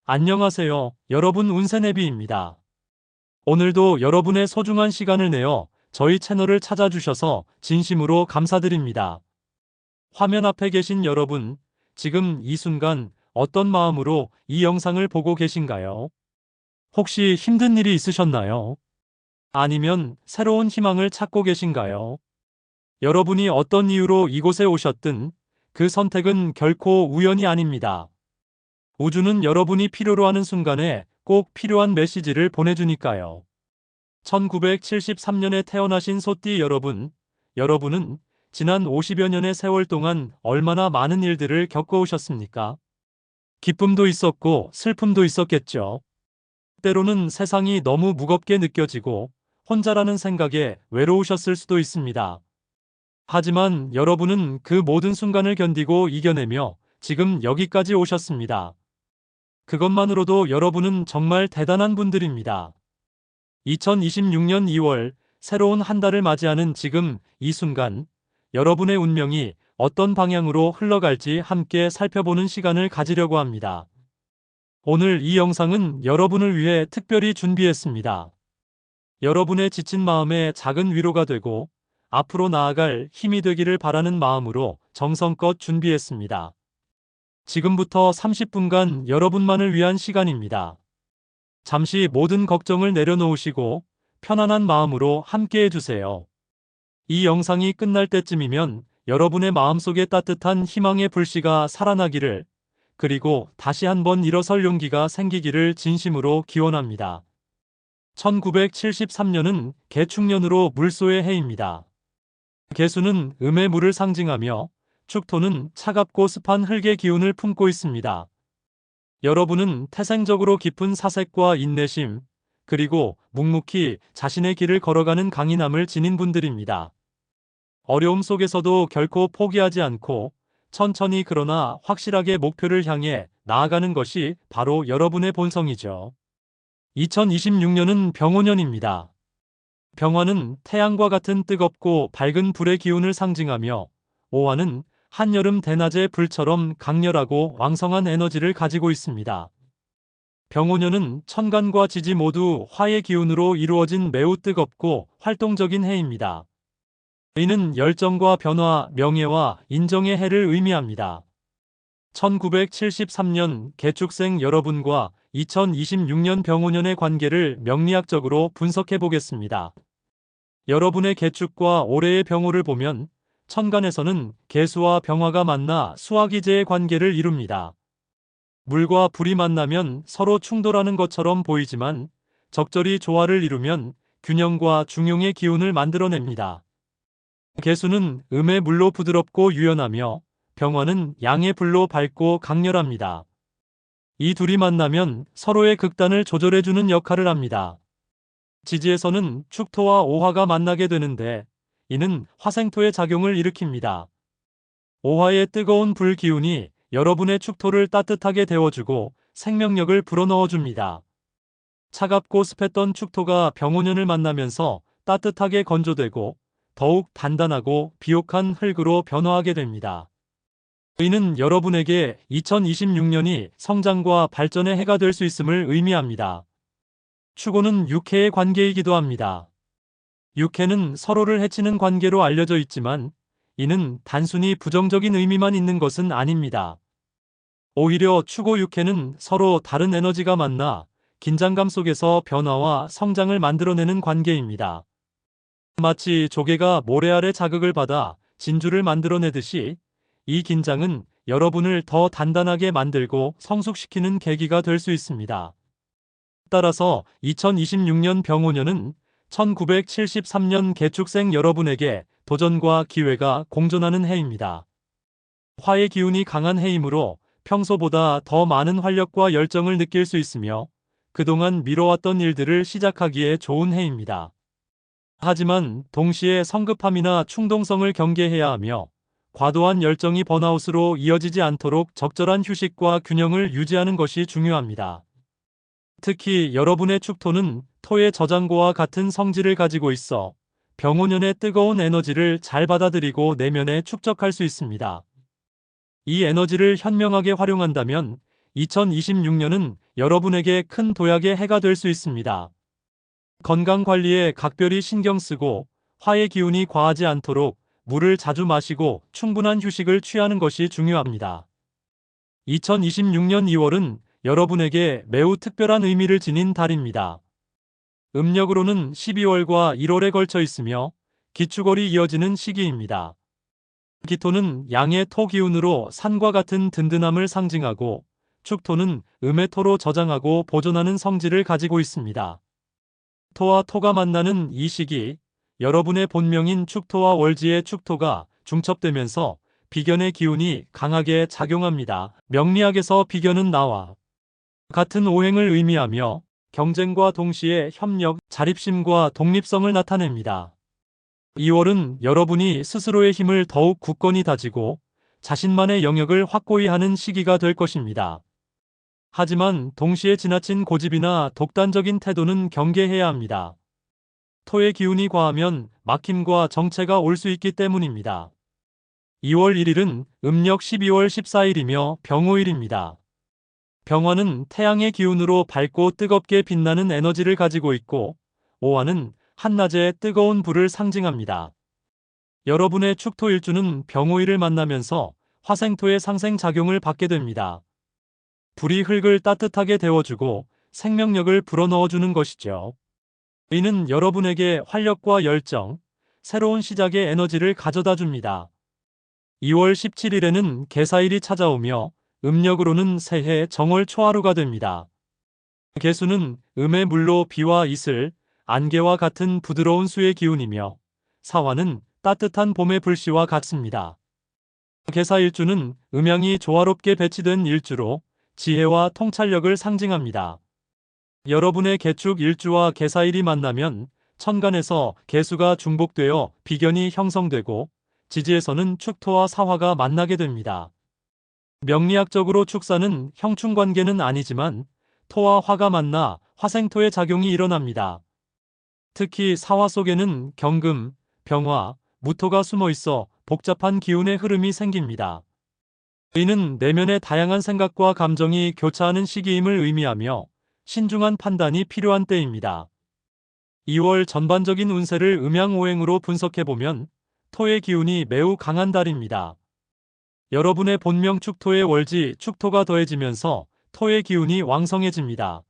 안녕하세요. 여러분 운세네비입니다. 오늘도 여러분의 소중한 시간을 내어 저희 채널을 찾아주셔서 진심으로 감사드립니다. 화면 앞에 계신 여러분, 지금 이 순간 어떤 마음으로 이 영상을 보고 계신가요? 혹시 힘든 일이 있으셨나요? 아니면 새로운 희망을 찾고 계신가요? 여러분이 어떤 이유로 이곳에 오셨든 그 선택은 결코 우연이 아닙니다. 우주는 여러분이 필요로 하는 순간에 꼭 필요한 메시지를 보내주니까요. 1973년에 태어나신 소띠 여러분, 여러분은 지난 50여 년의 세월 동안 얼마나 많은 일들을 겪어오셨습니까? 기쁨도 있었고 슬픔도 있었겠죠. 때로는 세상이 너무 무겁게 느껴지고 혼자라는 생각에 외로우셨을 수도 있습니다. 하지만 여러분은 그 모든 순간을 견디고 이겨내며 지금 여기까지 오셨습니다. 그것만으로도 여러분은 정말 대단한 분들입니다. 2026년 2월 새로운 한 달을 맞이하는 지금 이 순간 여러분의 운명이 어떤 방향으로 흘러갈지 함께 살펴보는 시간을 가지려고 합니다. 오늘 이 영상은 여러분을 위해 특별히 준비했습니다. 여러분의 지친 마음에 작은 위로가 되고 앞으로 나아갈 힘이 되기를 바라는 마음으로 정성껏 준비했습니다. 지금부터 30분간 여러분만을 위한 시간입니다. 잠시 모든 걱정을 내려놓으시고 편안한 마음으로 함께 해주세요. 이 영상이 끝날 때쯤이면 여러분의 마음속에 따뜻한 희망의 불씨가 살아나기를, 그리고 다시 한번 일어설 용기가 생기기를 진심으로 기원합니다. 1973년은 개축년으로 물소의 해입니다. 개수는 음의 물을 상징하며 축토는 차갑고 습한 흙의 기운을 품고 있습니다. 여러분은 태생적으로 깊은 사색과 인내심, 그리고 묵묵히 자신의 길을 걸어가는 강인함을 지닌 분들입니다. 어려움 속에서도 결코 포기하지 않고 천천히 그러나 확실하게 목표를 향해 나아가는 것이 바로 여러분의 본성이죠. 2026년은 병오년입니다. 병화는 태양과 같은 뜨겁고 밝은 불의 기운을 상징하며, 오화는 한여름 대낮의 불처럼 강렬하고 왕성한 에너지를 가지고 있습니다. 병오년은 천간과 지지 모두 화의 기운으로 이루어진 매우 뜨겁고 활동적인 해입니다. 이는 열정과 변화, 명예와 인정의 해를 의미합니다. 1973년 개축생 여러분과 2026년 병오년의 관계를 명리학적으로 분석해 보겠습니다. 여러분의 개축과 올해의 병호를 보면 천간에서는 개수와 병화가 만나 수화기제의 관계를 이룹니다. 물과 불이 만나면 서로 충돌하는 것처럼 보이지만 적절히 조화를 이루면 균형과 중용의 기운을 만들어냅니다. 개수는 음의 물로 부드럽고 유연하며 병화는 양의 불로 밝고 강렬합니다. 이 둘이 만나면 서로의 극단을 조절해주는 역할을 합니다. 지지에서는 축토와 오화가 만나게 되는데 이는 화생토의 작용을 일으킵니다. 오화의 뜨거운 불 기운이 여러분의 축토를 따뜻하게 데워주고 생명력을 불어넣어줍니다. 차갑고 습했던 축토가 병오년을 만나면서 따뜻하게 건조되고 더욱 단단하고 비옥한 흙으로 변화하게 됩니다. 이는 여러분에게 2026년이 성장과 발전의 해가 될 수 있음을 의미합니다. 축오는 육해의 관계이기도 합니다. 육해는 서로를 해치는 관계로 알려져 있지만 이는 단순히 부정적인 의미만 있는 것은 아닙니다. 오히려 축오 육해는 서로 다른 에너지가 만나 긴장감 속에서 변화와 성장을 만들어내는 관계입니다. 마치 조개가 모래 아래 자극을 받아 진주를 만들어내듯이 이 긴장은 여러분을 더 단단하게 만들고 성숙시키는 계기가 될 수 있습니다. 따라서 2026년 병오년은 1973년 개축생 여러분에게 도전과 기회가 공존하는 해입니다. 화의 기운이 강한 해이므로 평소보다 더 많은 활력과 열정을 느낄 수 있으며 그동안 미뤄왔던 일들을 시작하기에 좋은 해입니다. 하지만 동시에 성급함이나 충동성을 경계해야 하며 과도한 열정이 번아웃으로 이어지지 않도록 적절한 휴식과 균형을 유지하는 것이 중요합니다. 특히 여러분의 축토는 토의 저장고와 같은 성질을 가지고 있어 병오년의 뜨거운 에너지를 잘 받아들이고 내면에 축적할 수 있습니다. 이 에너지를 현명하게 활용한다면 2026년은 여러분에게 큰 도약의 해가 될 수 있습니다. 건강 관리에 각별히 신경 쓰고 화의 기운이 과하지 않도록 물을 자주 마시고 충분한 휴식을 취하는 것이 중요합니다. 2026년 2월은 여러분에게 매우 특별한 의미를 지닌 달입니다. 음력으로는 12월과 1월에 걸쳐 있으며 기축월이 이어지는 시기입니다. 기토는 양의 토 기운으로 산과 같은 든든함을 상징하고 축토는 음의 토로 저장하고 보존하는 성질을 가지고 있습니다. 토와 토가 만나는 이 시기, 여러분의 본명인 축토와 월지의 축토가 중첩되면서 비견의 기운이 강하게 작용합니다. 명리학에서 비견은 나와 같은 오행을 의미하며 경쟁과 동시에 협력, 자립심과 독립성을 나타냅니다. 2월은 여러분이 스스로의 힘을 더욱 굳건히 다지고 자신만의 영역을 확고히 하는 시기가 될 것입니다. 하지만 동시에 지나친 고집이나 독단적인 태도는 경계해야 합니다. 토의 기운이 과하면 막힘과 정체가 올 수 있기 때문입니다. 2월 1일은 음력 12월 14일이며 병호일입니다. 병화는 태양의 기운으로 밝고 뜨겁게 빛나는 에너지를 가지고 있고 오화는 한낮의 뜨거운 불을 상징합니다. 여러분의 축토일주는 병호일을 만나면서 화생토의 상생작용을 받게 됩니다. 불이 흙을 따뜻하게 데워주고 생명력을 불어넣어주는 것이죠. 이는 여러분에게 활력과 열정, 새로운 시작의 에너지를 가져다 줍니다. 2월 17일에는 개사일이 찾아오며 음력으로는 새해 정월 초하루가 됩니다. 개수는 음의 물로 비와 이슬, 안개와 같은 부드러운 수의 기운이며 사화는 따뜻한 봄의 불씨와 같습니다. 개사일주는 음양이 조화롭게 배치된 일주로 지혜와 통찰력을 상징합니다. 여러분의 개축 일주와 개사일이 만나면 천간에서 개수가 중복되어 비견이 형성되고 지지에서는 축토와 사화가 만나게 됩니다. 명리학적으로 축사는 형충관계는 아니지만 토와 화가 만나 화생토의 작용이 일어납니다. 특히 사화 속에는 경금, 병화, 무토가 숨어 있어 복잡한 기운의 흐름이 생깁니다. 이는 내면의 다양한 생각과 감정이 교차하는 시기임을 의미하며 신중한 판단이 필요한 때입니다. 2월 전반적인 운세를 음양오행으로 분석해보면 토의 기운이 매우 강한 달입니다. 여러분의 본명 축토의 월지 축토가 더해지면서 토의 기운이 왕성해집니다.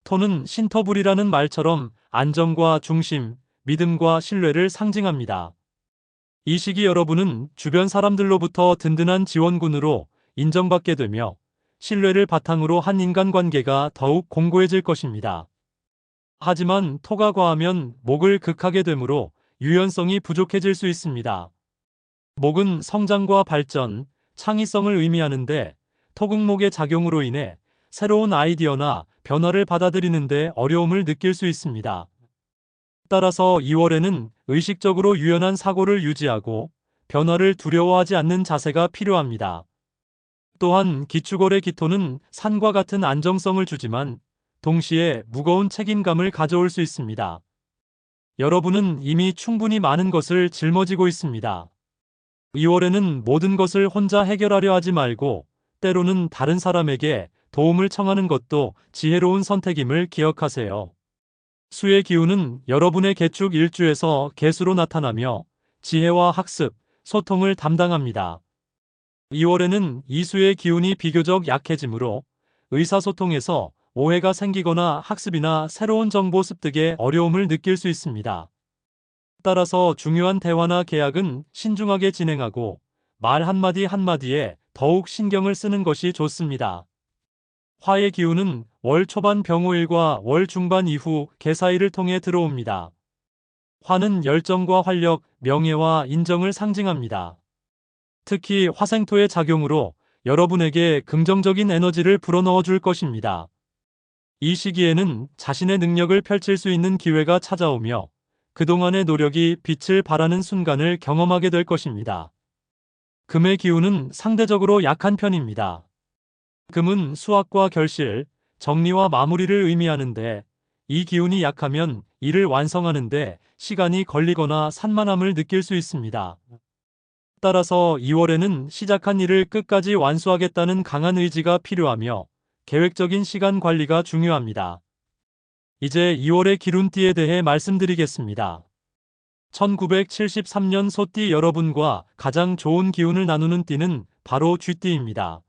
토는 신토불이라는 말처럼 안정과 중심, 믿음과 신뢰를 상징합니다. 이 시기 여러분은 주변 사람들로부터 든든한 지원군으로 인정받게 되며 신뢰를 바탕으로 한 인간관계가 더욱 공고해질 것입니다. 하지만 토가 과하면 목을 극하게 되므로 유연성이 부족해질 수 있습니다. 목은 성장과 발전, 창의성을 의미하는데 토극목의 작용으로 인해 새로운 아이디어나 변화를 받아들이는데 어려움을 느낄 수 있습니다. 따라서 2월에는 의식적으로 유연한 사고를 유지하고 변화를 두려워하지 않는 자세가 필요합니다. 또한 기축월의 기토는 산과 같은 안정성을 주지만 동시에 무거운 책임감을 가져올 수 있습니다. 여러분은 이미 충분히 많은 것을 짊어지고 있습니다. 2월에는 모든 것을 혼자 해결하려 하지 말고 때로는 다른 사람에게 도움을 청하는 것도 지혜로운 선택임을 기억하세요. 수의 기운은 여러분의 개축 일주에서 개수로 나타나며 지혜와 학습, 소통을 담당합니다. 2월에는 이 수의 기운이 비교적 약해지므로 의사소통에서 오해가 생기거나 학습이나 새로운 정보 습득에 어려움을 느낄 수 있습니다. 따라서 중요한 대화나 계약은 신중하게 진행하고 말 한마디 한마디에 더욱 신경을 쓰는 것이 좋습니다. 화의 기운은 월 초반 병호일과 월 중반 이후 개사일을 통해 들어옵니다. 화는 열정과 활력, 명예와 인정을 상징합니다. 특히 화생토의 작용으로 여러분에게 긍정적인 에너지를 불어넣어 줄 것입니다. 이 시기에는 자신의 능력을 펼칠 수 있는 기회가 찾아오며 그동안의 노력이 빛을 발하는 순간을 경험하게 될 것입니다. 금의 기운은 상대적으로 약한 편입니다. 금은 수확과 결실, 정리와 마무리를 의미하는데 이 기운이 약하면 일을 완성하는데 시간이 걸리거나 산만함을 느낄 수 있습니다. 따라서 2월에는 시작한 일을 끝까지 완수하겠다는 강한 의지가 필요하며 계획적인 시간 관리가 중요합니다. 이제 2월의 기룬띠에 대해 말씀드리겠습니다. 1973년 소띠 여러분과 가장 좋은 기운을 나누는 띠는 바로 쥐띠입니다.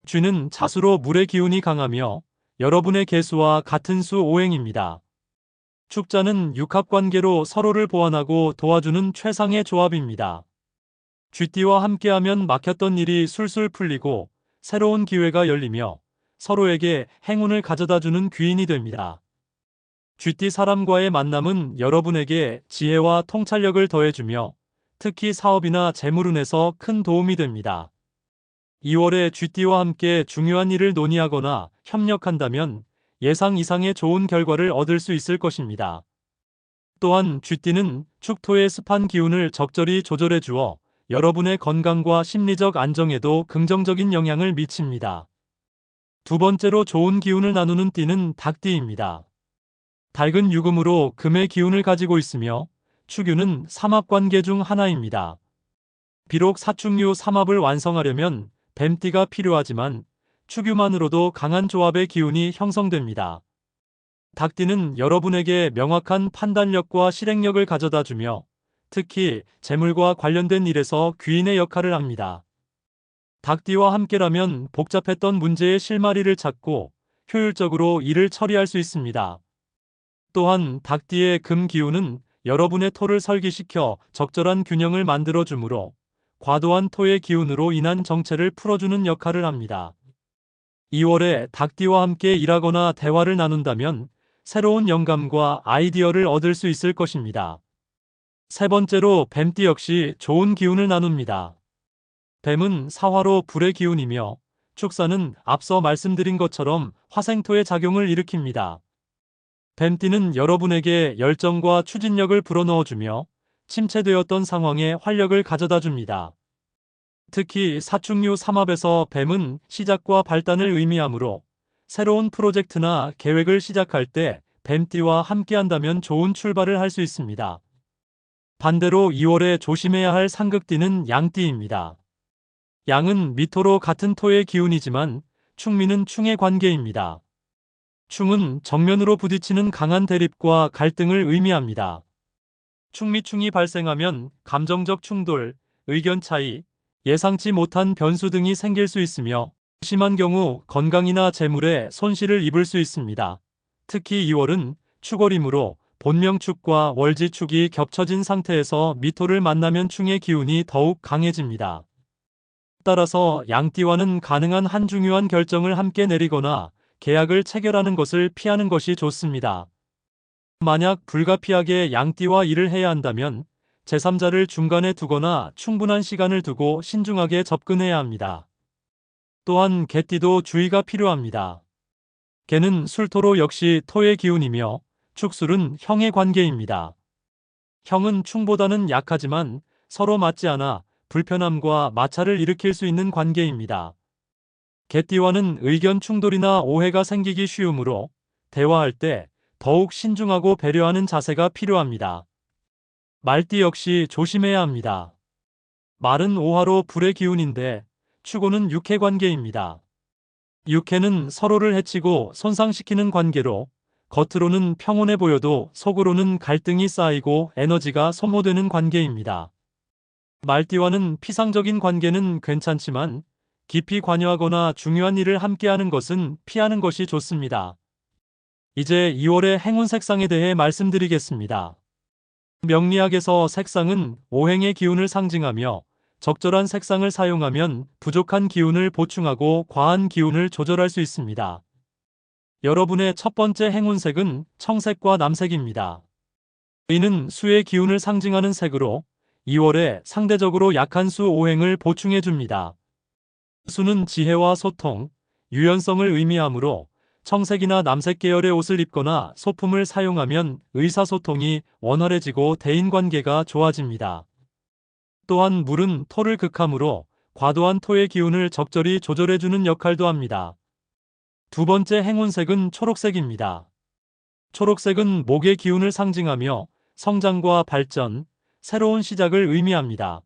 쥐는 자수로 물의 기운이 강하며 여러분의 개수와 같은 수 오행입니다. 축자는 육합관계로 서로를 보완하고 도와주는 최상의 조합입니다. 쥐띠와 함께하면 막혔던 일이 술술 풀리고 새로운 기회가 열리며 서로에게 행운을 가져다주는 귀인이 됩니다. 쥐띠 사람과의 만남은 여러분에게 지혜와 통찰력을 더해주며 특히 사업이나 재물운에서 큰 도움이 됩니다. 2월에 쥐띠와 함께 중요한 일을 논의하거나 협력한다면 예상 이상의 좋은 결과를 얻을 수 있을 것입니다. 또한 쥐띠는 축토의 습한 기운을 적절히 조절해 주어 여러분의 건강과 심리적 안정에도 긍정적인 영향을 미칩니다. 두 번째로 좋은 기운을 나누는 띠는 닭띠입니다. 닭은 유금으로 금의 기운을 가지고 있으며 축유는 삼합관계 중 하나입니다. 비록 사축류 삼합을 완성하려면 뱀띠가 필요하지만 축유만으로도 강한 조합의 기운이 형성됩니다. 닭띠는 여러분에게 명확한 판단력과 실행력을 가져다 주며 특히 재물과 관련된 일에서 귀인의 역할을 합니다. 닭띠와 함께라면 복잡했던 문제의 실마리를 찾고 효율적으로 일을 처리할 수 있습니다. 또한 닭띠의 금 기운은 여러분의 토를 설기시켜 적절한 균형을 만들어 주므로 과도한 토의 기운으로 인한 정체를 풀어주는 역할을 합니다. 2월에 닭띠와 함께 일하거나 대화를 나눈다면 새로운 영감과 아이디어를 얻을 수 있을 것입니다. 세 번째로 뱀띠 역시 좋은 기운을 나눕니다. 뱀은 사화로 불의 기운이며 축사는 앞서 말씀드린 것처럼 화생토의 작용을 일으킵니다. 뱀띠는 여러분에게 열정과 추진력을 불어넣어주며 침체되었던 상황에 활력을 가져다 줍니다. 특히 사축류 삼합에서 뱀은 시작과 발단을 의미하므로 새로운 프로젝트나 계획을 시작할 때 뱀띠와 함께한다면 좋은 출발을 할 수 있습니다. 반대로 2월에 조심해야 할 상극띠는 양띠입니다. 양은 미토로 같은 토의 기운이지만 충미는 충의 관계입니다. 충은 정면으로 부딪히는 강한 대립과 갈등을 의미합니다. 충미충이 발생하면 감정적 충돌, 의견 차이, 예상치 못한 변수 등이 생길 수 있으며 심한 경우 건강이나 재물에 손실을 입을 수 있습니다. 특히 2월은 축월이므로 본명축과 월지축이 겹쳐진 상태에서 미토를 만나면 충의 기운이 더욱 강해집니다. 따라서 양띠와는 가능한 한 중요한 결정을 함께 내리거나 계약을 체결하는 것을 피하는 것이 좋습니다. 만약 불가피하게 양띠와 일을 해야 한다면 제3자를 중간에 두거나 충분한 시간을 두고 신중하게 접근해야 합니다. 또한 개띠도 주의가 필요합니다. 개는 술토로 역시 토의 기운이며 축술은 형의 관계입니다. 형은 충보다는 약하지만 서로 맞지 않아 불편함과 마찰을 일으킬 수 있는 관계입니다. 개띠와는 의견 충돌이나 오해가 생기기 쉬우므로 대화할 때 더욱 신중하고 배려하는 자세가 필요합니다. 말띠 역시 조심해야 합니다. 말은 오화로 불의 기운인데 축오는 육해 관계입니다. 육해는 서로를 해치고 손상시키는 관계로 겉으로는 평온해 보여도 속으로는 갈등이 쌓이고 에너지가 소모되는 관계입니다. 말띠와는 피상적인 관계는 괜찮지만 깊이 관여하거나 중요한 일을 함께하는 것은 피하는 것이 좋습니다. 이제 2월의 행운 색상에 대해 말씀드리겠습니다. 명리학에서 색상은 오행의 기운을 상징하며 적절한 색상을 사용하면 부족한 기운을 보충하고 과한 기운을 조절할 수 있습니다. 여러분의 첫 번째 행운색은 청색과 남색입니다. 이는 수의 기운을 상징하는 색으로 2월에 상대적으로 약한 수 오행을 보충해 줍니다. 수는 지혜와 소통, 유연성을 의미하므로 청색이나 남색 계열의 옷을 입거나 소품을 사용하면 의사소통이 원활해지고 대인관계가 좋아집니다. 또한 물은 토를 극하므로 과도한 토의 기운을 적절히 조절해주는 역할도 합니다. 두 번째 행운색은 초록색입니다. 초록색은 목의 기운을 상징하며 성장과 발전, 새로운 시작을 의미합니다.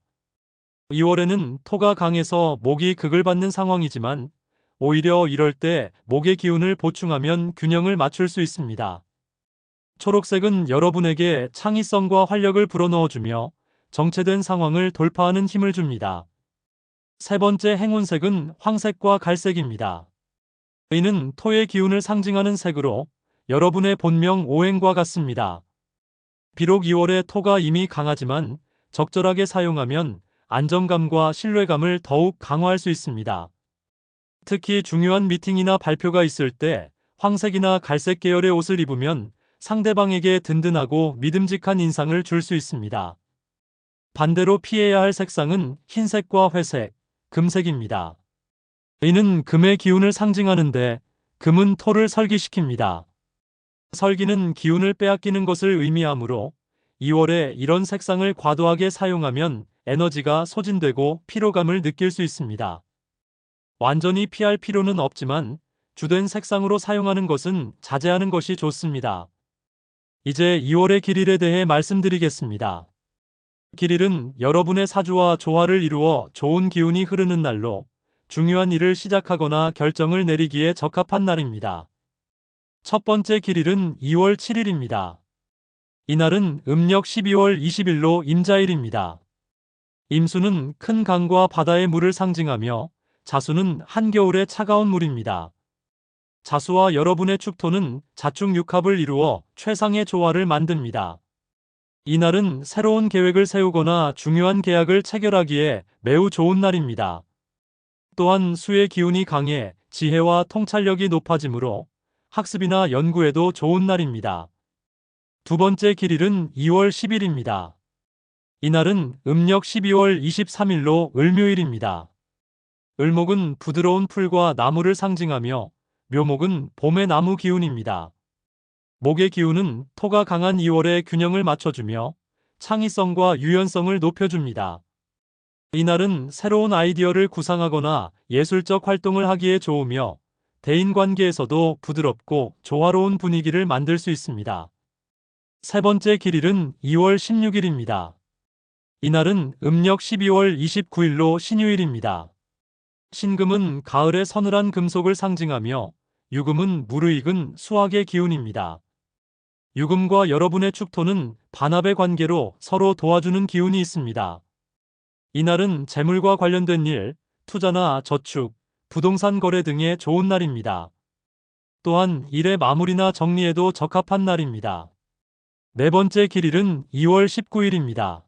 2월에는 토가 강해서 목이 극을 받는 상황이지만 오히려 이럴 때 목의 기운을 보충하면 균형을 맞출 수 있습니다. 초록색은 여러분에게 창의성과 활력을 불어넣어주며 정체된 상황을 돌파하는 힘을 줍니다. 세 번째 행운색은 황색과 갈색입니다. 이는 토의 기운을 상징하는 색으로 여러분의 본명 오행과 같습니다. 비록 2월에 토가 이미 강하지만 적절하게 사용하면 안정감과 신뢰감을 더욱 강화할 수 있습니다. 특히 중요한 미팅이나 발표가 있을 때 황색이나 갈색 계열의 옷을 입으면 상대방에게 든든하고 믿음직한 인상을 줄 수 있습니다. 반대로 피해야 할 색상은 흰색과 회색, 금색입니다. 이는 금의 기운을 상징하는데 금은 토를 설기시킵니다. 설기는 기운을 빼앗기는 것을 의미하므로 2월에 이런 색상을 과도하게 사용하면 에너지가 소진되고 피로감을 느낄 수 있습니다. 완전히 피할 필요는 없지만 주된 색상으로 사용하는 것은 자제하는 것이 좋습니다. 이제 2월의 길일에 대해 말씀드리겠습니다. 길일은 여러분의 사주와 조화를 이루어 좋은 기운이 흐르는 날로 중요한 일을 시작하거나 결정을 내리기에 적합한 날입니다. 첫 번째 길일은 2월 7일입니다. 이날은 음력 12월 20일로 임자일입니다. 임수는 큰 강과 바다의 물을 상징하며 자수는 한겨울의 차가운 물입니다. 자수와 여러분의 축토는 자축육합을 이루어 최상의 조화를 만듭니다. 이날은 새로운 계획을 세우거나 중요한 계약을 체결하기에 매우 좋은 날입니다. 또한 수의 기운이 강해 지혜와 통찰력이 높아지므로 학습이나 연구에도 좋은 날입니다. 두 번째 길일은 2월 10일입니다. 이날은 음력 12월 23일로 을묘일입니다. 을목은 부드러운 풀과 나무를 상징하며 묘목은 봄의 나무 기운입니다. 목의 기운은 토가 강한 2월에 균형을 맞춰주며 창의성과 유연성을 높여줍니다. 이날은 새로운 아이디어를 구상하거나 예술적 활동을 하기에 좋으며 대인관계에서도 부드럽고 조화로운 분위기를 만들 수 있습니다. 세 번째 길일은 2월 16일입니다. 이날은 음력 12월 29일로 신유일입니다. 신금은 가을의 서늘한 금속을 상징하며 유금은 무르익은 수학의 기운입니다. 유금과 여러분의 축토는 반합의 관계로 서로 도와주는 기운이 있습니다. 이날은 재물과 관련된 일, 투자나 저축, 부동산 거래 등에 좋은 날입니다. 또한 일의 마무리나 정리에도 적합한 날입니다. 네 번째 길일은 2월 19일입니다.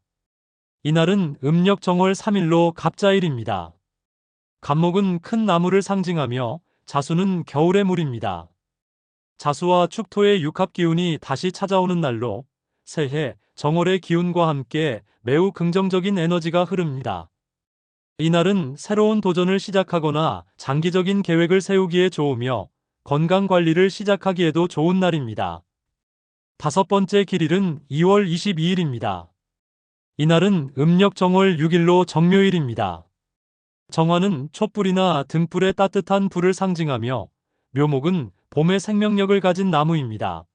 이날은 음력 정월 3일로 갑자일입니다. 갑목은 큰 나무를 상징하며 자수는 겨울의 물입니다. 자수와 축토의 육합 기운이 다시 찾아오는 날로 새해, 정월의 기운과 함께 매우 긍정적인 에너지가 흐릅니다. 이날은 새로운 도전을 시작하거나 장기적인 계획을 세우기에 좋으며 건강 관리를 시작하기에도 좋은 날입니다. 다섯 번째 길일은 2월 22일입니다. 이날은 음력 정월 6일로 정묘일입니다. 정화는 촛불이나 등불의 따뜻한 불을 상징하며 묘목은 봄의 생명력을 가진 나무입니다.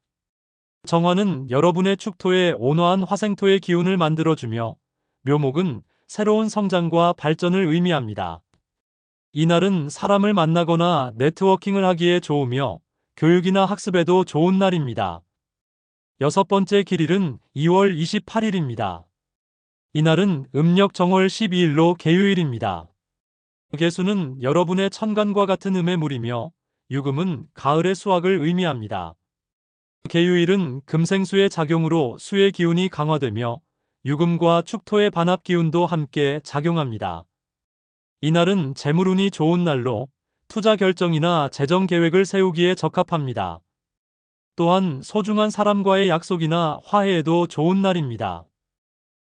정화는 여러분의 축토에 온화한 화생토의 기운을 만들어주며 묘목은 새로운 성장과 발전을 의미합니다. 이날은 사람을 만나거나 네트워킹을 하기에 좋으며 교육이나 학습에도 좋은 날입니다. 여섯 번째 길일은 2월 28일입니다. 이날은 음력 정월 12일로 개유일입니다. 개수는 여러분의 천간과 같은 음의 물이며 유금은 가을의 수확을 의미합니다. 개유일은 금생수의 작용으로 수의 기운이 강화되며 유금과 축토의 반합 기운도 함께 작용합니다. 이날은 재물운이 좋은 날로 투자 결정이나 재정 계획을 세우기에 적합합니다. 또한 소중한 사람과의 약속이나 화해에도 좋은 날입니다.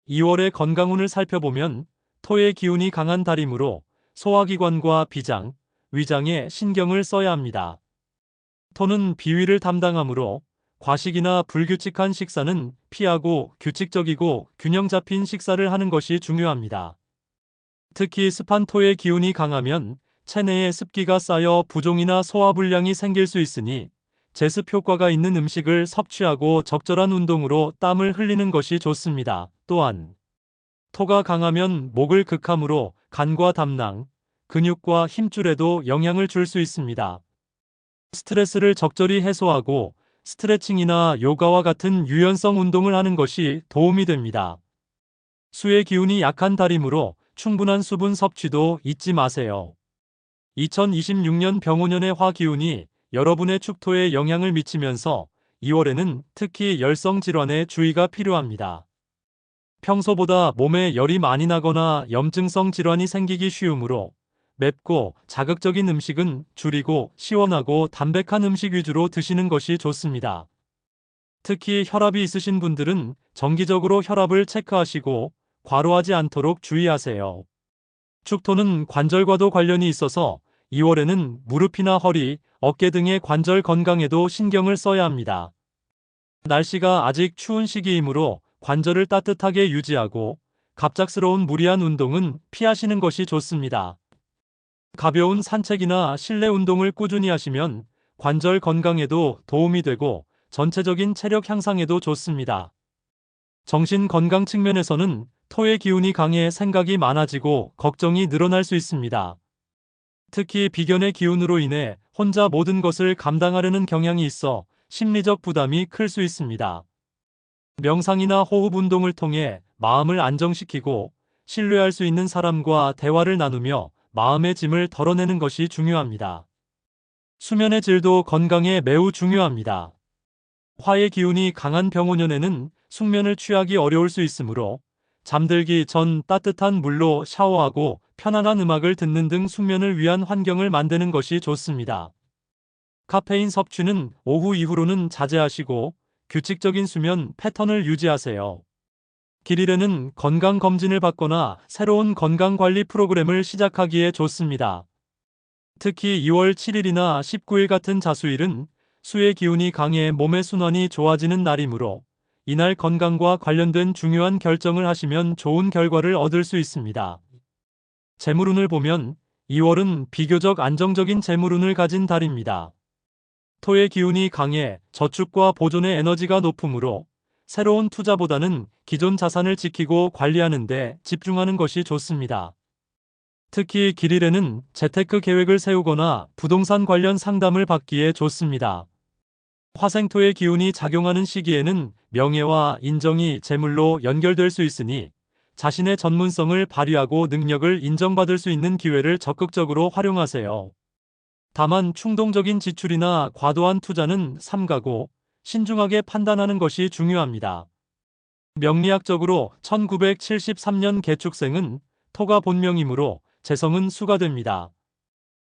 2월의 건강운을 살펴보면 토의 기운이 강한 달이므로 소화기관과 비장, 위장에 신경을 써야 합니다. 토는 비위를 담당하므로 과식이나 불규칙한 식사는 피하고 규칙적이고 균형 잡힌 식사를 하는 것이 중요합니다. 특히 습한 토의 기운이 강하면 체내에 습기가 쌓여 부종이나 소화불량이 생길 수 있으니 제습 효과가 있는 음식을 섭취하고 적절한 운동으로 땀을 흘리는 것이 좋습니다. 또한 토가 강하면 목을 극함으로 간과 담낭, 근육과 힘줄에도 영향을 줄 수 있습니다. 스트레스를 적절히 해소하고 스트레칭이나 요가와 같은 유연성 운동을 하는 것이 도움이 됩니다. 수의 기운이 약한 달이므로 충분한 수분 섭취도 잊지 마세요. 2026년 병오년의 화 기운이 여러분의 축토에 영향을 미치면서 2월에는 특히 열성 질환에 주의가 필요합니다. 평소보다 몸에 열이 많이 나거나 염증성 질환이 생기기 쉬우므로 맵고 자극적인 음식은 줄이고 시원하고 담백한 음식 위주로 드시는 것이 좋습니다. 특히 혈압이 있으신 분들은 정기적으로 혈압을 체크하시고 과로하지 않도록 주의하세요. 축토는 관절과도 관련이 있어서 2월에는 무릎이나 허리, 어깨 등의 관절 건강에도 신경을 써야 합니다. 날씨가 아직 추운 시기이므로 관절을 따뜻하게 유지하고 갑작스러운 무리한 운동은 피하시는 것이 좋습니다. 가벼운 산책이나 실내 운동을 꾸준히 하시면 관절 건강에도 도움이 되고 전체적인 체력 향상에도 좋습니다. 정신 건강 측면에서는 토의 기운이 강해 생각이 많아지고 걱정이 늘어날 수 있습니다. 특히 비견의 기운으로 인해 혼자 모든 것을 감당하려는 경향이 있어 심리적 부담이 클 수 있습니다. 명상이나 호흡 운동을 통해 마음을 안정시키고 신뢰할 수 있는 사람과 대화를 나누며 마음의 짐을 덜어내는 것이 중요합니다. 수면의 질도 건강에 매우 중요합니다. 화의 기운이 강한 병오년에는 숙면을 취하기 어려울 수 있으므로 잠들기 전 따뜻한 물로 샤워하고 편안한 음악을 듣는 등 숙면을 위한 환경을 만드는 것이 좋습니다. 카페인 섭취는 오후 이후로는 자제하시고 규칙적인 수면 패턴을 유지하세요. 길일에는 건강검진을 받거나 새로운 건강관리 프로그램을 시작하기에 좋습니다. 특히 2월 7일이나 19일 같은 자수일은 수의 기운이 강해 몸의 순환이 좋아지는 날이므로 이날 건강과 관련된 중요한 결정을 하시면 좋은 결과를 얻을 수 있습니다. 재물운을 보면 2월은 비교적 안정적인 재물운을 가진 달입니다. 토의 기운이 강해 저축과 보존의 에너지가 높으므로 새로운 투자보다는 기존 자산을 지키고 관리하는 데 집중하는 것이 좋습니다. 특히 길일에는 재테크 계획을 세우거나 부동산 관련 상담을 받기에 좋습니다. 화생토의 기운이 작용하는 시기에는 명예와 인정이 재물로 연결될 수 있으니 자신의 전문성을 발휘하고 능력을 인정받을 수 있는 기회를 적극적으로 활용하세요. 다만 충동적인 지출이나 과도한 투자는 삼가고 신중하게 판단하는 것이 중요합니다. 명리학적으로 1973년 개축생은 토가 본명이므로 재성은 수가 됩니다.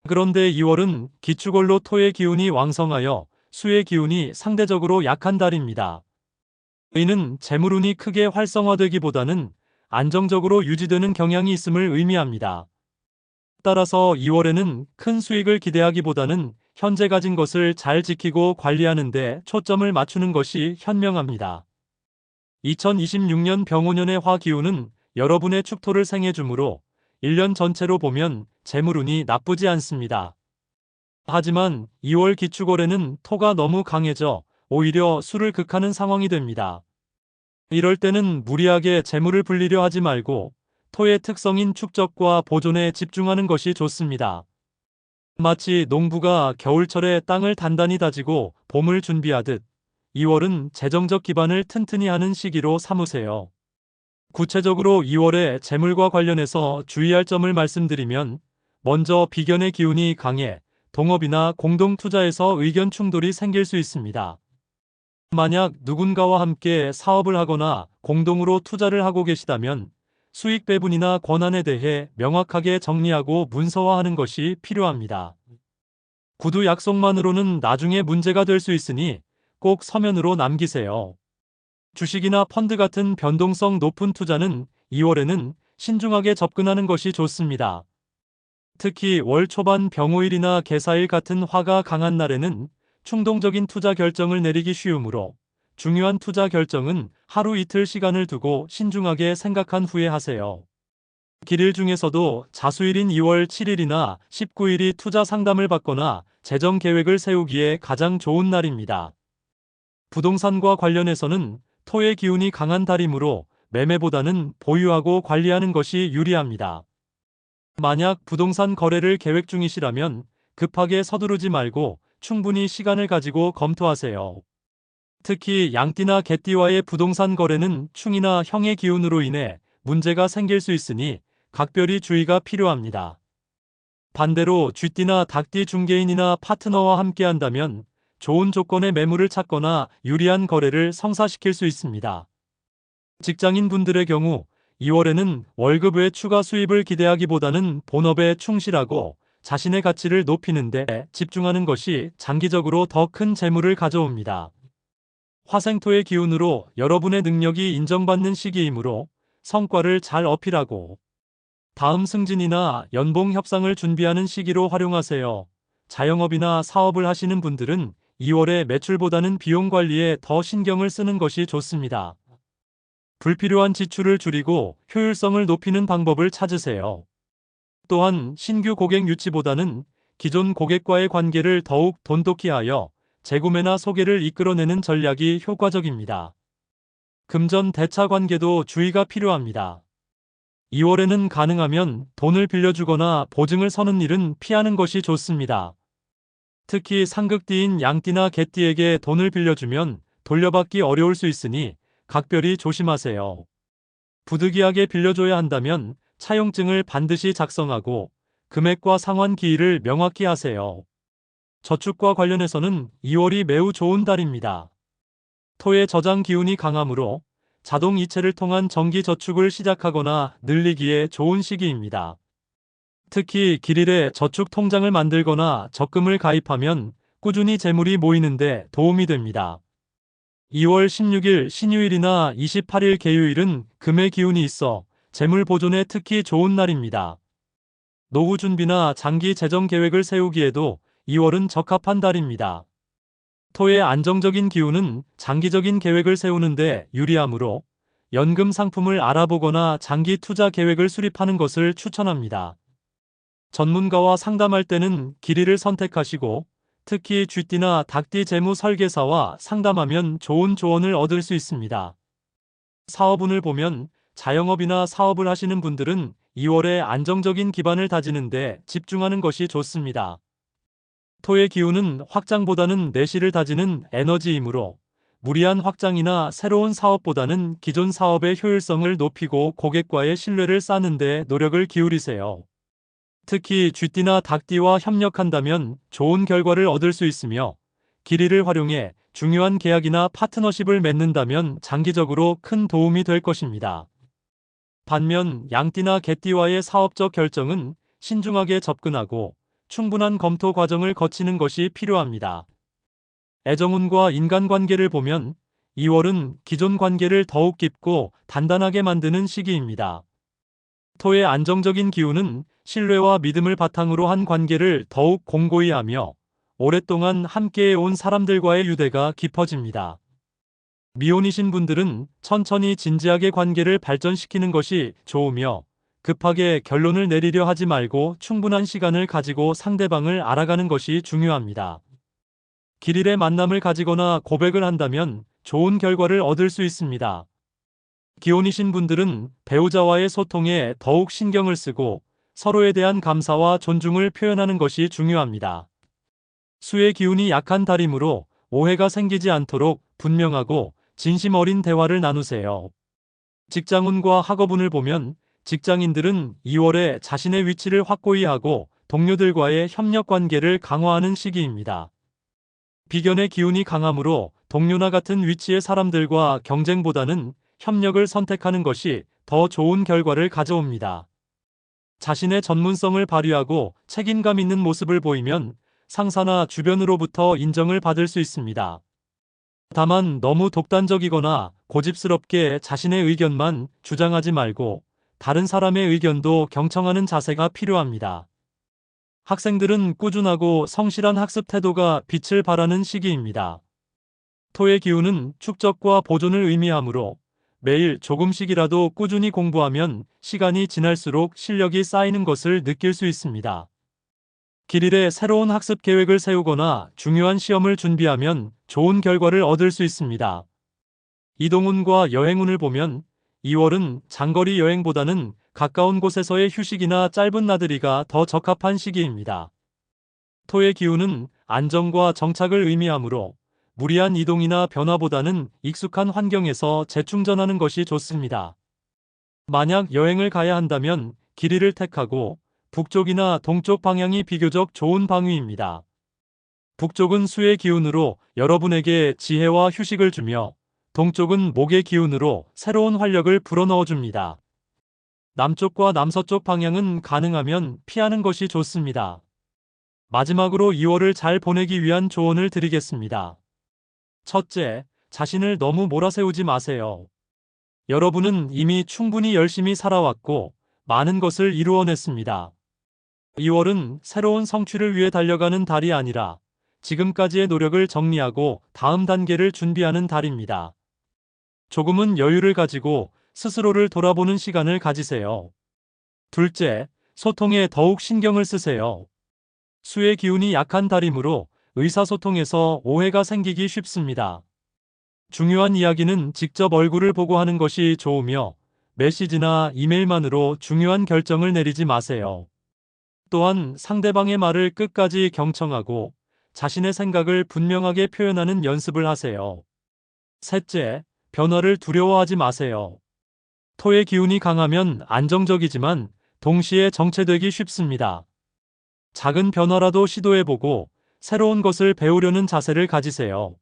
그런데 2월은 기축월로 토의 기운이 왕성하여 수의 기운이 상대적으로 약한 달입니다. 이는 재물운이 크게 활성화되기보다는 안정적으로 유지되는 경향이 있음을 의미합니다. 따라서 2월에는 큰 수익을 기대하기보다는 현재 가진 것을 잘 지키고 관리하는 데 초점을 맞추는 것이 현명합니다. 2026년 병오년의 화 기운은 여러분의 축토를 생해주므로 1년 전체로 보면 재물운이 나쁘지 않습니다. 하지만 2월 기축월에는 토가 너무 강해져 오히려 수를 극하는 상황이 됩니다. 이럴 때는 무리하게 재물을 불리려 하지 말고 토의 특성인 축적과 보존에 집중하는 것이 좋습니다. 마치 농부가 겨울철에 땅을 단단히 다지고 봄을 준비하듯 2월은 재정적 기반을 튼튼히 하는 시기로 삼으세요. 구체적으로 2월에 재물과 관련해서 주의할 점을 말씀드리면 먼저 비견의 기운이 강해 동업이나 공동투자에서 의견 충돌이 생길 수 있습니다. 만약 누군가와 함께 사업을 하거나 공동으로 투자를 하고 계시다면 수익 배분이나 권한에 대해 명확하게 정리하고 문서화하는 것이 필요합니다. 구두 약속만으로는 나중에 문제가 될 수 있으니 꼭 서면으로 남기세요. 주식이나 펀드 같은 변동성 높은 투자는 2월에는 신중하게 접근하는 것이 좋습니다. 특히 월 초반 병오일이나 개사일 같은 화가 강한 날에는 충동적인 투자 결정을 내리기 쉬우므로 중요한 투자 결정은 하루 이틀 시간을 두고 신중하게 생각한 후에 하세요. 길일 중에서도 자수일인 2월 7일이나 19일이 투자 상담을 받거나 재정 계획을 세우기에 가장 좋은 날입니다. 부동산과 관련해서는 토의 기운이 강한 달이므로 매매보다는 보유하고 관리하는 것이 유리합니다. 만약 부동산 거래를 계획 중이시라면 급하게 서두르지 말고 충분히 시간을 가지고 검토하세요. 특히 양띠나 개띠와의 부동산 거래는 충이나 형의 기운으로 인해 문제가 생길 수 있으니 각별히 주의가 필요합니다. 반대로 쥐띠나 닭띠 중개인이나 파트너와 함께 한다면 좋은 조건의 매물을 찾거나 유리한 거래를 성사시킬 수 있습니다. 직장인 분들의 경우 2월에는 월급 외 추가 수입을 기대하기보다는 본업에 충실하고 자신의 가치를 높이는 데 집중하는 것이 장기적으로 더 큰 재물을 가져옵니다. 화생토의 기운으로 여러분의 능력이 인정받는 시기이므로 성과를 잘 어필하고 다음 승진이나 연봉 협상을 준비하는 시기로 활용하세요. 자영업이나 사업을 하시는 분들은 2월에 매출보다는 비용 관리에 더 신경을 쓰는 것이 좋습니다. 불필요한 지출을 줄이고 효율성을 높이는 방법을 찾으세요. 또한 신규 고객 유치보다는 기존 고객과의 관계를 더욱 돈독히 하여 재구매나 소개를 이끌어내는 전략이 효과적입니다. 금전 대차 관계도 주의가 필요합니다. 2월에는 가능하면 돈을 빌려주거나 보증을 서는 일은 피하는 것이 좋습니다. 특히 상극띠인 양띠나 개띠에게 돈을 빌려주면 돌려받기 어려울 수 있으니 각별히 조심하세요. 부득이하게 빌려줘야 한다면 차용증을 반드시 작성하고 금액과 상환 기일을 명확히 하세요. 저축과 관련해서는 2월이 매우 좋은 달입니다. 토의 저장 기운이 강하므로 자동 이체를 통한 정기 저축을 시작하거나 늘리기에 좋은 시기입니다. 특히 길일에 저축 통장을 만들거나 적금을 가입하면 꾸준히 재물이 모이는데 도움이 됩니다. 2월 16일 신유일이나 28일 개유일은 금의 기운이 있어 재물 보존에 특히 좋은 날입니다. 노후 준비나 장기 재정 계획을 세우기에도 2월은 적합한 달입니다. 토의 안정적인 기운은 장기적인 계획을 세우는데 유리하므로 연금 상품을 알아보거나 장기 투자 계획을 수립하는 것을 추천합니다. 전문가와 상담할 때는 길이를 선택하시고 특히 쥐띠나 닭띠 재무 설계사와 상담하면 좋은 조언을 얻을 수 있습니다. 사업운을 보면 자영업이나 사업을 하시는 분들은 2월에 안정적인 기반을 다지는데 집중하는 것이 좋습니다. 토의 기운은 확장보다는 내실을 다지는 에너지이므로 무리한 확장이나 새로운 사업보다는 기존 사업의 효율성을 높이고 고객과의 신뢰를 쌓는 데 노력을 기울이세요. 특히 쥐띠나 닭띠와 협력한다면 좋은 결과를 얻을 수 있으며 길이를 활용해 중요한 계약이나 파트너십을 맺는다면 장기적으로 큰 도움이 될 것입니다. 반면 양띠나 개띠와의 사업적 결정은 신중하게 접근하고 충분한 검토 과정을 거치는 것이 필요합니다. 애정운과 인간관계를 보면 2월은 기존 관계를 더욱 깊고 단단하게 만드는 시기입니다. 토의 안정적인 기운은 신뢰와 믿음을 바탕으로 한 관계를 더욱 공고히 하며 오랫동안 함께해 온 사람들과의 유대가 깊어집니다. 미혼이신 분들은 천천히 진지하게 관계를 발전시키는 것이 좋으며 급하게 결론을 내리려 하지 말고 충분한 시간을 가지고 상대방을 알아가는 것이 중요합니다. 길일의 만남을 가지거나 고백을 한다면 좋은 결과를 얻을 수 있습니다. 기혼이신 분들은 배우자와의 소통에 더욱 신경을 쓰고 서로에 대한 감사와 존중을 표현하는 것이 중요합니다. 수의 기운이 약한 달이므로 오해가 생기지 않도록 분명하고 진심 어린 대화를 나누세요. 직장운과 학업운을 보면 직장인들은 2월에 자신의 위치를 확고히 하고 동료들과의 협력 관계를 강화하는 시기입니다. 비견의 기운이 강하므로 동료나 같은 위치의 사람들과 경쟁보다는 협력을 선택하는 것이 더 좋은 결과를 가져옵니다. 자신의 전문성을 발휘하고 책임감 있는 모습을 보이면 상사나 주변으로부터 인정을 받을 수 있습니다. 다만 너무 독단적이거나 고집스럽게 자신의 의견만 주장하지 말고 다른 사람의 의견도 경청하는 자세가 필요합니다. 학생들은 꾸준하고 성실한 학습 태도가 빛을 발하는 시기입니다. 토의 기운은 축적과 보존을 의미하므로 매일 조금씩이라도 꾸준히 공부하면 시간이 지날수록 실력이 쌓이는 것을 느낄 수 있습니다. 길일에 새로운 학습 계획을 세우거나 중요한 시험을 준비하면 좋은 결과를 얻을 수 있습니다. 이동운과 여행운을 보면 2월은 장거리 여행보다는 가까운 곳에서의 휴식이나 짧은 나들이가 더 적합한 시기입니다. 토의 기운은 안정과 정착을 의미하므로 무리한 이동이나 변화보다는 익숙한 환경에서 재충전하는 것이 좋습니다. 만약 여행을 가야 한다면 길이를 택하고 북쪽이나 동쪽 방향이 비교적 좋은 방위입니다. 북쪽은 수의 기운으로 여러분에게 지혜와 휴식을 주며 동쪽은 목의 기운으로 새로운 활력을 불어넣어 줍니다. 남쪽과 남서쪽 방향은 가능하면 피하는 것이 좋습니다. 마지막으로 2월을 잘 보내기 위한 조언을 드리겠습니다. 첫째, 자신을 너무 몰아세우지 마세요. 여러분은 이미 충분히 열심히 살아왔고 많은 것을 이루어냈습니다. 2월은 새로운 성취를 위해 달려가는 달이 아니라 지금까지의 노력을 정리하고 다음 단계를 준비하는 달입니다. 조금은 여유를 가지고 스스로를 돌아보는 시간을 가지세요. 둘째, 소통에 더욱 신경을 쓰세요. 수의 기운이 약한 달이므로 의사소통에서 오해가 생기기 쉽습니다. 중요한 이야기는 직접 얼굴을 보고 하는 것이 좋으며 메시지나 이메일만으로 중요한 결정을 내리지 마세요. 또한 상대방의 말을 끝까지 경청하고 자신의 생각을 분명하게 표현하는 연습을 하세요. 셋째, 변화를 두려워하지 마세요. 토의 기운이 강하면 안정적이지만 동시에 정체되기 쉽습니다. 작은 변화라도 시도해보고 새로운 것을 배우려는 자세를 가지세요.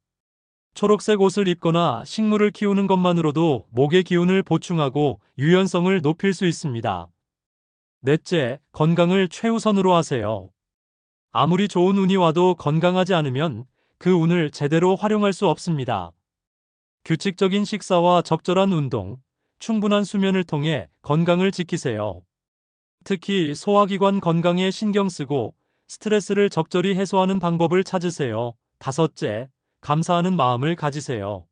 초록색 옷을 입거나 식물을 키우는 것만으로도 목의 기운을 보충하고 유연성을 높일 수 있습니다. 넷째, 건강을 최우선으로 하세요. 아무리 좋은 운이 와도 건강하지 않으면 그 운을 제대로 활용할 수 없습니다. 규칙적인 식사와 적절한 운동, 충분한 수면을 통해 건강을 지키세요. 특히 소화기관 건강에 신경 쓰고 스트레스를 적절히 해소하는 방법을 찾으세요. 다섯째, 감사하는 마음을 가지세요.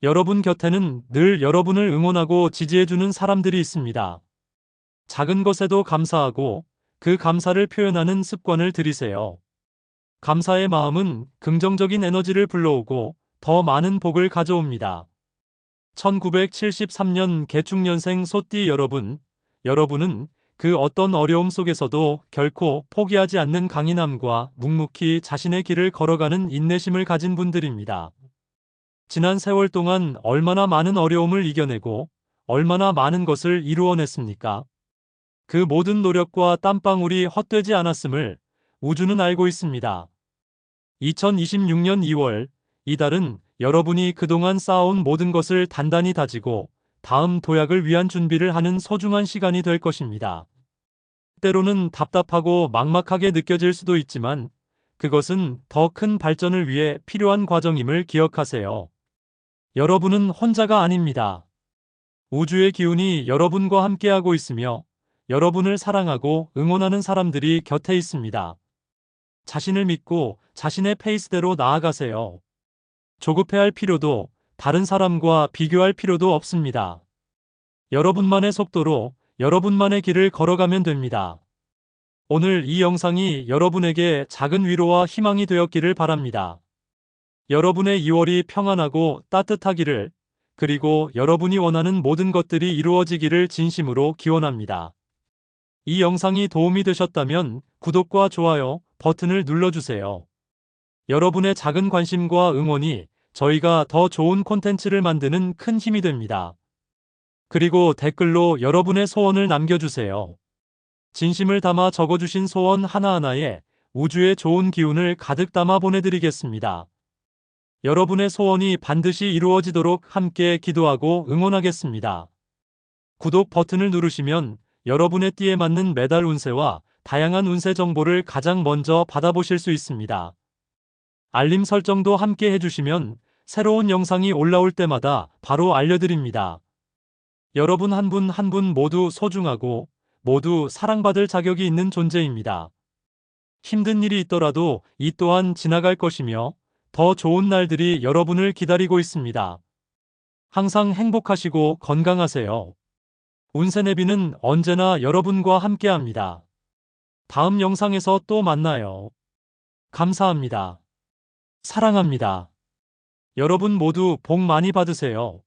여러분 곁에는 늘 여러분을 응원하고 지지해주는 사람들이 있습니다. 작은 것에도 감사하고 그 감사를 표현하는 습관을 들이세요. 감사의 마음은 긍정적인 에너지를 불러오고 더 많은 복을 가져옵니다. 1973년 개축년생 소띠 여러분, 여러분은 그 어떤 어려움 속에서도 결코 포기하지 않는 강인함과 묵묵히 자신의 길을 걸어가는 인내심을 가진 분들입니다. 지난 세월 동안 얼마나 많은 어려움을 이겨내고 얼마나 많은 것을 이루어냈습니까? 그 모든 노력과 땀방울이 헛되지 않았음을 우주는 알고 있습니다. 2026년 2월, 이달은 여러분이 그동안 쌓아온 모든 것을 단단히 다지고 다음 도약을 위한 준비를 하는 소중한 시간이 될 것입니다. 때로는 답답하고 막막하게 느껴질 수도 있지만 그것은 더 큰 발전을 위해 필요한 과정임을 기억하세요. 여러분은 혼자가 아닙니다. 우주의 기운이 여러분과 함께하고 있으며 여러분을 사랑하고 응원하는 사람들이 곁에 있습니다. 자신을 믿고 자신의 페이스대로 나아가세요. 조급해할 필요도 다른 사람과 비교할 필요도 없습니다. 여러분만의 속도로 여러분만의 길을 걸어가면 됩니다. 오늘 이 영상이 여러분에게 작은 위로와 희망이 되었기를 바랍니다. 여러분의 2월이 평안하고 따뜻하기를, 그리고 여러분이 원하는 모든 것들이 이루어지기를 진심으로 기원합니다. 이 영상이 도움이 되셨다면 구독과 좋아요 버튼을 눌러주세요. 여러분의 작은 관심과 응원이 저희가 더 좋은 콘텐츠를 만드는 큰 힘이 됩니다. 그리고 댓글로 여러분의 소원을 남겨주세요. 진심을 담아 적어주신 소원 하나하나에 우주의 좋은 기운을 가득 담아 보내드리겠습니다. 여러분의 소원이 반드시 이루어지도록 함께 기도하고 응원하겠습니다. 구독 버튼을 누르시면 여러분의 띠에 맞는 매달 운세와 다양한 운세 정보를 가장 먼저 받아보실 수 있습니다. 알림 설정도 함께 해주시면 새로운 영상이 올라올 때마다 바로 알려드립니다. 여러분 한 분 한 분 모두 소중하고 모두 사랑받을 자격이 있는 존재입니다. 힘든 일이 있더라도 이 또한 지나갈 것이며 더 좋은 날들이 여러분을 기다리고 있습니다. 항상 행복하시고 건강하세요. 운세네비는 언제나 여러분과 함께합니다. 다음 영상에서 또 만나요. 감사합니다. 사랑합니다. 여러분 모두 복 많이 받으세요.